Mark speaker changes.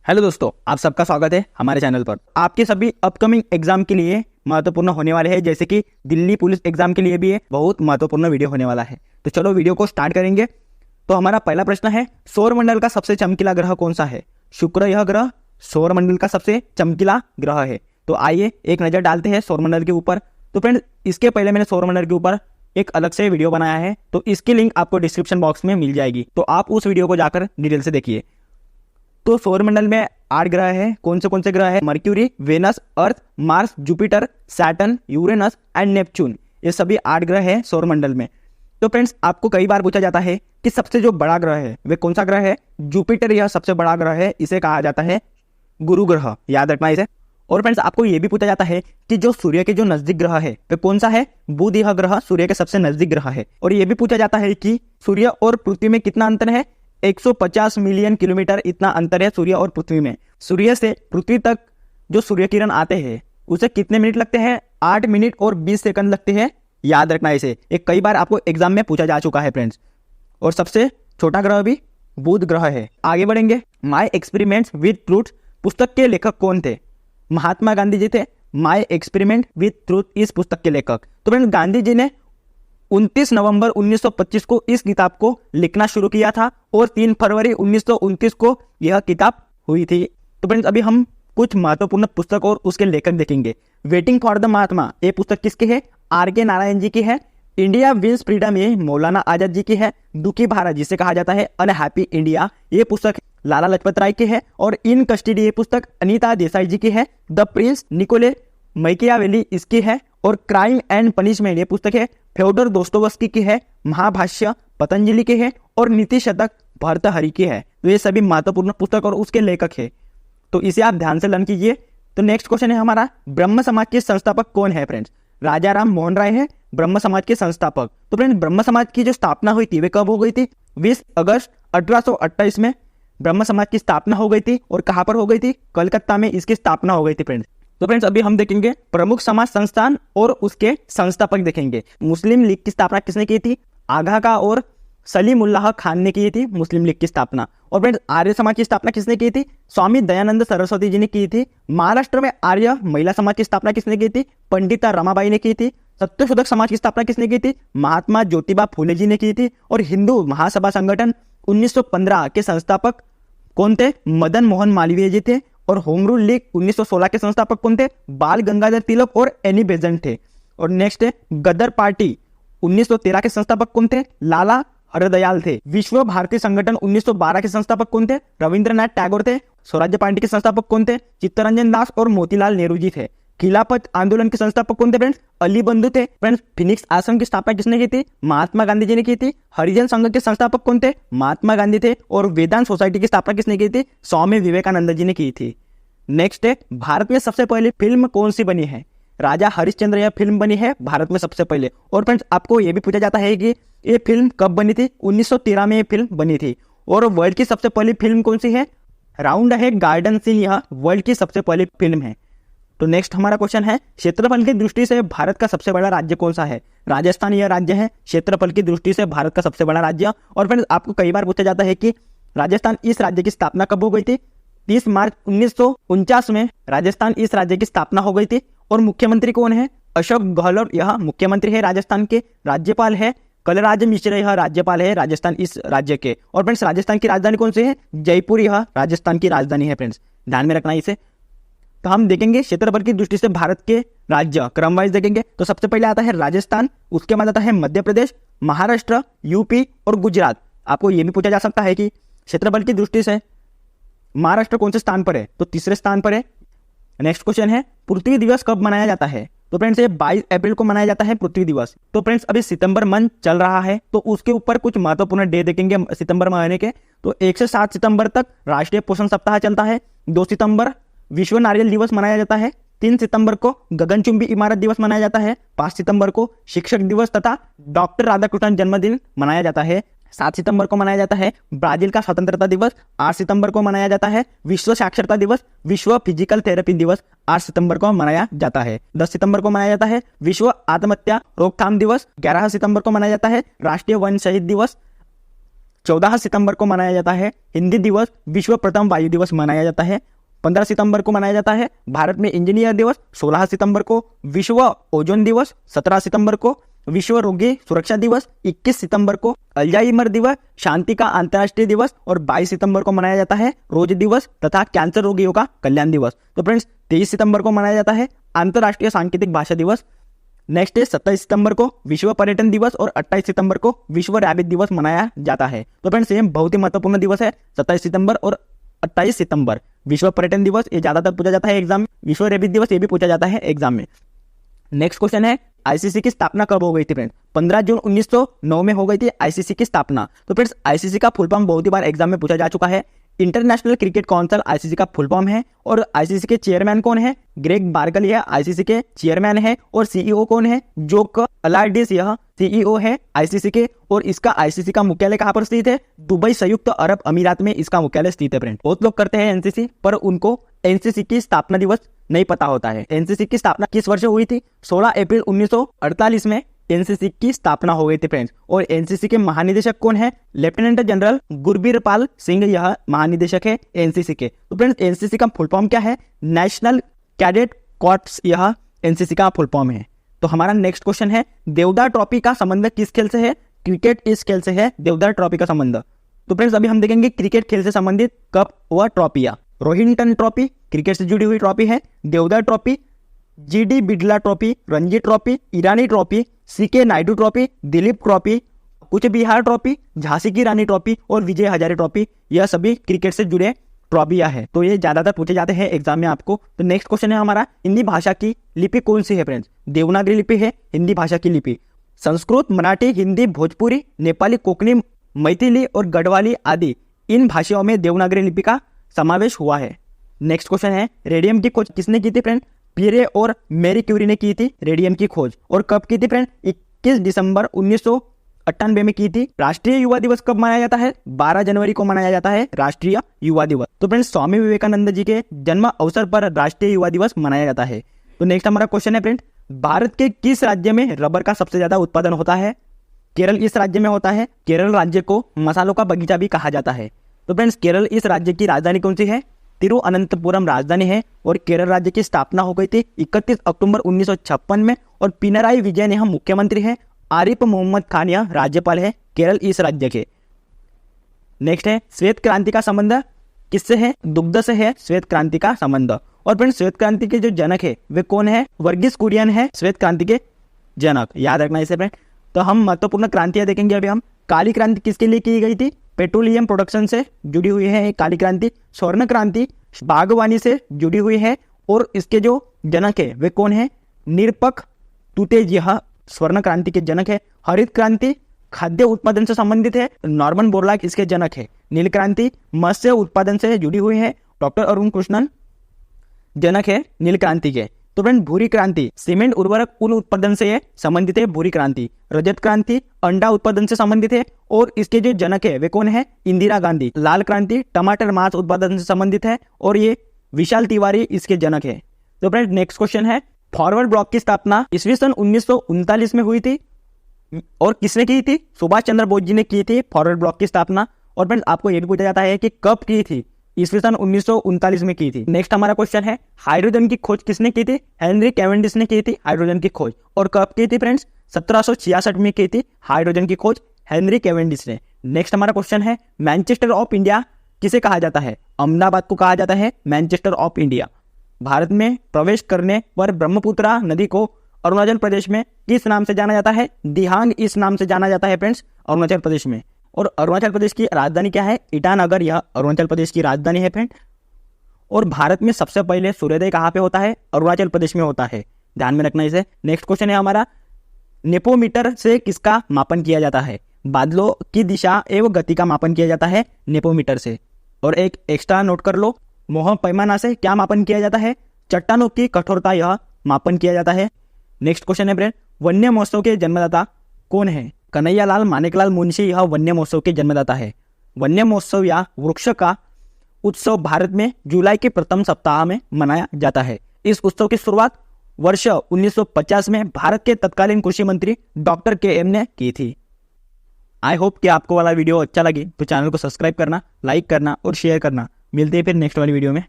Speaker 1: Hello दोस्तों, आप सबका स्वागत है हमारे चैनल पर। आपके सभी अपकमिंग एग्जाम के लिए महत्वपूर्ण होने वाले हैं, जैसे कि दिल्ली पुलिस एग्जाम के लिए भी ये बहुत महत्वपूर्ण वीडियो होने वाला है। तो चलो वीडियो को स्टार्ट करेंगे। तो हमारा पहला प्रश्न है, सौरमंडल का सबसे चमकीला ग्रह कौन सा है? शुक्र यह ग्रह सौरमंडल का सबसे चमकीला ग्रह है। तो आइए एक नजर डालते हैं सौरमंडल के ऊपर। तो फ्रेंड्स, इसके पहले मैंने सौरमंडल के ऊपर एक अलग से वीडियो बनाया है, तो इसकी लिंक आपको डिस्क्रिप्शन बॉक्स में मिल जाएगी, तो आप उस वीडियो को जाकर डिटेल से देखिए। तो सौरमंडल में 8 ग्रह हैं। कौन से ग्रह हैं? Mercury, Venus, Earth, Mars, Jupiter, Saturn, Uranus and Neptune. ये सभी 8 ग्रह हैं सौरमंडल में। तो फ्रेंड्स, आपको कई बार पूछा जाता है कि सबसे जो बड़ा ग्रह है वे कौन सा ग्रह है? जुपिटर यह सबसे बड़ा ग्रह है, इसे कहा जाता है गुरु ग्रह, याद रखना इसे। और फ्रेंड्स, आपको यह भी पूछा जाता है कि जो सूर्य के जो नजदीक ग्रह है वे कौन सा है? बुध यह ग्रह सूर्य के सबसे नजदीक ग्रह है। और यह भी पूछा जाता है कि सूर्य और पृथ्वी में कितना अंतर है? 150 मिलियन किलोमीटर इतना अंतर है सूर्य और पृथ्वी में। सूर्य से पृथ्वी तक जो सूर्य किरण आते हैं उसे कितने मिनट लगते हैं? 8 मिनट और 20 सेकंड लगते हैं, याद रखना इसे। एक कई बार आपको एग्जाम में पूछा जा चुका है फ्रेंड्स। और सबसे छोटा ग्रह भी बुध ग्रह है। आगे बढ़ेंगे। माय एक्सपेरिमेंट्स विद ट्रूथ पुस्तक के लेखक कौन थे? महात्मा गांधी जी थे माय एक्सपेरिमेंट विद ट्रूथ इस पुस्तक के लेखक। तो फ्रेंड्स, गांधी जी ने 29 नवंबर 1925 को इस किताब को लिखना शुरू किया था और 3 फरवरी 1929 को यह किताब हुई थी। तो फ्रेंड्स, अभी हम कुछ महत्वपूर्ण पुस्तक और उसके लेखक देखेंगे। वेटिंग फॉर द महात्मा ये पुस्तक किसकी है? आर.के. नारायण जी की है। इंडिया विंस फ्रीडम ये मौलाना आजाद जी की है। दुखी भारत जिसे कहा जाता है अनहैप्पी इंडिया ये पुस्तक लाला लाजपत राय की है। और इन कस्टडी ये पुस्तक अनीता देसाई जी की है। द प्रिंस निकोले मैकियावेली इसकी है। और क्राइम एंड पनिशमेंट ये पुस्तक है फ्योडोर दोस्तोवस्की की है। महाभाष्य पतंजलि की है। और नीति शतक भर्तृहरि की है। तो ये सभी महत्वपूर्ण पुस्तक और उसके लेखक है, तो इसे आप ध्यान से लर्न कीजिए। तो नेक्स्ट क्वेश्चन है हमारा, ब्रह्म समाज के संस्थापक कौन है? फ्रेंड्स, राजा राम मोहन राय है ब्रह्म समाज के संस्थापक। तो फ्रेंड्स, ब्रह्म समाज की जो स्थापना हुई थी वे कब हो गई थी? 20 अगस्त 1828 में ब्रह्म समाज की स्थापना हो गई थी। और कहां पर हो गई थी? कलकत्ता में इसकी स्थापना हो गई थी फ्रेंड्स। तो फ्रेंड्स, अभी हम देखेंगे प्रमुख समाज संस्थान और उसके संस्थापक देखेंगे। मुस्लिम लीग की स्थापना किसने की थी? आगा का और सलीमुल्लाह खान ने की थी मुस्लिम लीग की स्थापना। और फ्रेंड्स, आर्य समाज की स्थापना किसने की थी? स्वामी दयानंद सरस्वती जी ने की थी। महाराष्ट्र में आर्य महिला समाज की स्थापना किसने की थी? पंडिता रमाबाई ने की थी। सत्यशोधक समाज की स्थापना किसने की थी? महात्मा ज्योतिबा फूले जी ने की थी। और हिंदू महासभा संगठन 1915 के संस्थापक कौन थे? मदन मोहन मालवीय जी थे। और होम रूल लीग 1916 के संस्थापक कौन थे? बाल गंगाधर तिलक और एनी बेजेंट थे। और नेक्स्ट है गदर पार्टी 1913 के संस्थापक कौन थे? लाला हरदयाल थे। विश्व भारती संगठन 1912 के संस्थापक कौन थे? रविंद्रनाथ टैगोर थे। स्वराज्य पार्टी के संस्थापक कौन थे? चित्तरंजन दास और मोतीलाल नेहरू जी थे। खिलाफत आंदोलन के संस्थापक कौन थे? फ्रेंड्स, अली बंधु थे। फ्रेंड्स, फिनिक्स आश्रम की स्थापना किसने की थी? महात्मा गांधी जी ने की थी। हरिजन संघ के संस्थापक कौन थे? महात्मा गांधी थे। और वेदांत सोसाइटी की स्थापना किसने की थी? स्वामी विवेकानंद जी ने की थी। नेक्स्ट है, भारत में सबसे पहले फिल्म कौन सी बनी है? राजा हरिश्चंद्र यह फिल्म बनी है भारत में सबसे पहले। और फ्रेंड्स, आपको यह भी पूछा जाता है कि ये फिल्म कब बनी थी? 1913 में ये फिल्म बनी थी। और वर्ल्ड की सबसे पहली फिल्म कौन सी है? राउंड है गार्डन सीन, यह वर्ल्ड की सबसे पहली फिल्म है। तो नेक्स्ट हमारा क्वेश्चन है, क्षेत्रफल की दृष्टि से भारत का सबसे बड़ा राज्य कौन सा है? राजस्थान यह राज्य है क्षेत्रफल की दृष्टि से भारत का सबसे बड़ा राज्य। और फ्रेंड्स, आपको कई बार पूछा जाता है कि राजस्थान इस राज्य की स्थापना कब हो गई थी? 30 मार्च 1949 में राजस्थान इस राज्य की स्थापना हो गई थी। और मुख्यमंत्री कौन है? अशोक गहलोत यह मुख्यमंत्री है राजस्थान के। राज्यपाल है कलराज मिश्र, यह राज्यपाल है राजस्थान इस राज्य के। और फ्रेंड्स, राजस्थान की राजधानी कौन सी है? जयपुर यह राजस्थान की राजधानी है। फ्रेंड्स, ध्यान में रखना इसे। तो हम देखेंगे क्षेत्रफल की दृष्टि से भारत के राज्य क्रम वाइज देखेंगे। तो सबसे पहले आता है राजस्थान, उसके बाद आता है मध्य प्रदेश, महाराष्ट्र, यूपी और गुजरात। आपको यह भी पूछा जा सकता है कि क्षेत्रफल की दृष्टि से महाराष्ट्र कौन से स्थान पर है? तो तीसरे स्थान पर है। नेक्स्ट क्वेश्चन है, पृथ्वी दिवस कब मनाया जाता है? तो फ्रेंड्स, ये 22 अप्रैल को मनाया जाता है पृथ्वी दिवस। तो फ्रेंड्स, अभी सितंबर मंथ चल रहा है, तो उसके ऊपर कुछ महत्वपूर्ण डे देखेंगे सितंबर महीने के। तो 1 से 7 सितंबर तक राष्ट्रीय पोषण सप्ताह चलता है। 2 सितंबर विश्व नारियल दिवस मनाया जाता है। 3 सितंबर को गगनचुंबी इमारत दिवस मनाया जाता है। 5 सितंबर को शिक्षक दिवस तथा डॉक्टर राधाकृष्णन जन्मदिन मनाया जाता है। 7 सितंबर को मनाया जाता है ब्राजील का स्वतंत्रता दिवस। 8 सितंबर को मनाया जाता है विश्व साक्षरता दिवस। विश्व फिजिकल थेरेपी दिवस 8 सितंबर को मनाया जाता है। 10 सितंबर को मनाया जाता है विश्व आत्महत्या रोकथाम दिवस। 11 सितंबर को मनाया जाता है राष्ट्रीय वन शहीद दिवस। 14 सितंबर को मनाया जाता है हिंदी दिवस, विश्व प्रथम वायु दिवस मनाया जाता है। 15 सितंबर को मनाया जाता है भारत में इंजीनियर दिवस। 16 सितंबर को विश्व ओजोन दिवस। 17 सितंबर को विश्व रोगी सुरक्षा दिवस। 21 सितंबर को अल्जाइमर दिवस, शांति का अंतर्राष्ट्रीय दिवस। और 22 सितंबर को मनाया जाता है रोज दिवस तथा कैंसर रोगियों का कल्याण दिवस। तो फ्रेंड्स 23 सितंबर को मनाया जाता है अंतर्राष्ट्रीय सांकेतिक भाषा दिवस। नेक्स्ट है 27 सितंबर को विश्व पर्यटन दिवस और 28 सितंबर को विश्व रैबिट दिवस मनाया जाता है। तो फ्रेंड्स ये बहुत ही महत्वपूर्ण दिवस है 27 सितंबर और 28 सितंबर। विश्व पर्यटन दिवस ये ज्यादातर पूछा जाता है एग्जाम में। विश्व रैबिट दिवस ये भी पूछा जाता है एग्जाम में। नेक्स्ट क्वेश्चन है आईसीसी की स्थापना कब हो गई थी फ्रेंड्स? 15 जून 1909 में हो गई थी आईसीसी की स्थापना। तो फ्रेंड्स आईसीसी का फुल फॉर्म बहुत ही बार एग्जाम में पूछा जा चुका है। इंटरनेशनल क्रिकेट काउंसिल आईसीसी का फुल फॉर्म है। और आईसीसी के चेयरमैन कौन है? ग्रेग बार्कली है आईसीसी के चेयरमैन है। और सीईओ कौन है? जोक अलार्डिस, यह सीईओ है आईसीसी के। और इसका आईसीसी का मुख्यालय कहां पर स्थित है? दुबई संयुक्त अरब अमीरात में इसका मुख्यालय स्थित है फ्रेंड। बहुत लोग करते हैं एनसीसी पर उनको एनसीसी की स्थापना दिवस नहीं पता होता है। एनसीसी की स्थापना किस वर्ष हुई थी? 16 अप्रैल 1948 में एनसीसी की स्थापना हो गई थी फ्रेंड्स। और एनसीसी के महानिदेशक कौन है? लेफ्टिनेंट जनरल गुरबीर पाल सिंह, यह महानिदेशक है एनसीसी के। तो फ्रेंड्स एनसीसी का फुल फॉर्म क्या है? नेशनल कैडेट कॉर्प्स, यह एनसीसी का फुल फॉर्म है। तो हमारा नेक्स्ट क्वेश्चन है देवदार ट्रॉफी का संबंध किस खेल से है? क्रिकेट इस खेल से है देवदार ट्रॉफी का संबंध। तो फ्रेंड्स अभी हम देखेंगे क्रिकेट खेल से संबंधित कप व ट्रॉफियां। रोहिंटन ट्रॉफी क्रिकेट से जुड़ी हुई ट्रॉफी है। Deodhar trophy, GD Birla trophy, Ranji trophy, Irani trophy, CK Naidu trophy, Duleep trophy, कुछ बिहार ट्रॉफी, झांसी की रानी ट्रॉफी और विजय हजारे ट्रॉफी, यह सभी क्रिकेट से जुड़े ट्रॉफियां है। तो ये ज्यादातर पूछे जाते हैं एग्जाम में आपको। तो नेक्स्ट क्वेश्चन है हमारा हिंदी भाषा की लिपि कौन सी है फ्रेंड्स? देवनागरी लिपि है हिंदी भाषा की लिपि। संस्कृत, मराठी, हिंदी, भोजपुरी, नेपाली, कोंकणी, मैथिली और गढ़वाली आदि इन भाषाओं में देवनागरी लिपि का समावेश हुआ है। नेक्स्ट क्वेश्चन है रेडियम की खोज किसने की थी फ्रेंड? पियरे और मैरी क्यूरी ने की थी रेडियम की खोज। और कब की थी फ्रेंड? 21 दिसंबर 1998 में की थी। राष्ट्रीय युवा दिवस कब मनाया जाता है? 12 जनवरी को मनाया जाता है राष्ट्रीय युवा दिवस। तो फ्रेंड्स स्वामी विवेकानंद जी के जन्म अवसर पर राष्ट्रीय युवा दिवस मनाया जाता है। तो नेक्स्ट हमारा क्वेश्चन है फ्रेंड भारत के किस राज्य में रबर का सबसे ज्यादा उत्पादन होता है? केरल इस राज्य में होता है। केरल राज्य को मसालों का बगीचा भी कहा जाता है। तो फ्रेंड्स केरल इस राज्य की राजधानी कौन सी है? तिरुअनंतपुरम राजधानी है। और केरल राज्य की स्थापना हो गई थी 31 अक्टूबर 1956 में। और पिनराई विजयन यह मुख्यमंत्री है। आरिफ मोहम्मद खान यह राज्यपाल है केरल इस राज्य के। नेक्स्ट है श्वेत क्रांति का संबंध किससे है? दुग्ध से है श्वेत क्रांति का संबंध। और फ्रेंड्स श्वेत क्रांति के जो जनक है वे कौन है? वर्गीस कुरियन है श्वेत क्रांति के जनक, याद रखना इसे फ्रेंड। तो हम महत्वपूर्ण क्रांतियां देखेंगे अभी हम। काली क्रांति किसके लिए की गई थी? पेट्रोलियम प्रोडक्शन से जुड़ी हुई है एक काली क्रांति। स्वर्ण क्रांति बागवानी से जुड़ी हुई है। और इसके जो जनक है वे कौन है? निरपक तुतेज, यह स्वर्ण क्रांति के जनक है। हरित क्रांति खाद्य उत्पादन से संबंधित है। नॉर्मन बोरलॉग इसके जनक है। नील क्रांति मत्स्य उत्पादन से जुड़ी हुई है। डॉक्टर अरुण कृष्णन जनक है नील क्रांति के। तो फ्रेंड भूरी क्रांति सीमेंट उर्वरक उन उत्पादन से संबंधित है भूरी क्रांति। रजत क्रांति अंडा उत्पादन से संबंधित है। और इसके जो जनक है वे कौन है? इंदिरा गांधी। लाल क्रांति टमाटर मांस उत्पादन से संबंधित है। और ये विशाल तिवारी इसके जनक है। तो फ्रेंड नेक्स्ट क्वेश्चन है फॉरवर्ड ब्लॉक की स्थापना ईस्वी सन 1939 में हुई थी। और किसने की थी? सुभाष चंद्र बोस जी ने की थी फॉरवर्ड ब्लॉक की स्थापना। और फ्रेंड आपको यह भी पूछा जाता है कि कब की थी? ईस्वी सन 1939 में की थी। नेक्स्ट हमारा क्वेश्चन है हाइड्रोजन की खोज किसने की थी? हेनरी कैवेंडिश ने की थी हाइड्रोजन की खोज। और कब की थी फ्रेंड्स? 1766 में की थी हाइड्रोजन की खोज हेनरी कैवेंडिश ने। नेक्स्ट हमारा क्वेश्चन है मैनचेस्टर ऑफ इंडिया किसे कहा जाता है? अहमदाबाद को कहा जाता है मैनचेस्टर ऑफ इंडिया। भारत में प्रवेश करने पर ब्रह्मपुत्रा नदी को अरुणाचल प्रदेश में किस नाम से जाना जाता है? दिहांग इस नाम से जाना जाता है फ्रेंड्स अरुणाचल प्रदेश में। और अरुणाचल प्रदेश की राजधानी क्या है? ईटानगर, यह अरुणाचल प्रदेश की राजधानी है फ्रेंड। और भारत में सबसे पहले सूर्योदय कहाँ पे होता है? अरुणाचल प्रदेश में होता है, ध्यान में रखना इसे। नेक्स्ट क्वेश्चन है हमारा नेपोमीटर से किसका मापन किया जाता है? बादलों की दिशा एवं गति का मापन किया जाता है नेपोमीटर से। और एक एक्स्ट्रा नोट कर लो, मोह पैमाना से क्या मापन किया जाता है? चट्टानों की कठोरता यह मापन किया जाता है। नेक्स्ट क्वेश्चन है फ्रेंड वन्य महोत्सव के जन्मदाता कौन है? कन्हैयालाल मानेकलाल मुंशी यह वन्य महोत्सव के जन्मदाता है। वन्य महोत्सव या वृक्ष का उत्सव भारत में जुलाई के प्रथम सप्ताह में मनाया जाता है। इस उत्सव की शुरुआत वर्ष 1950 में भारत के तत्कालीन कृषि मंत्री डॉक्टर के एम ने की थी। आई होप कि आपको वाला वीडियो अच्छा लगे तो चैनल को सब्सक्राइब करना, लाइक करना और शेयर करना। मिलते हैं फिर नेक्स्ट वाली वीडियो में।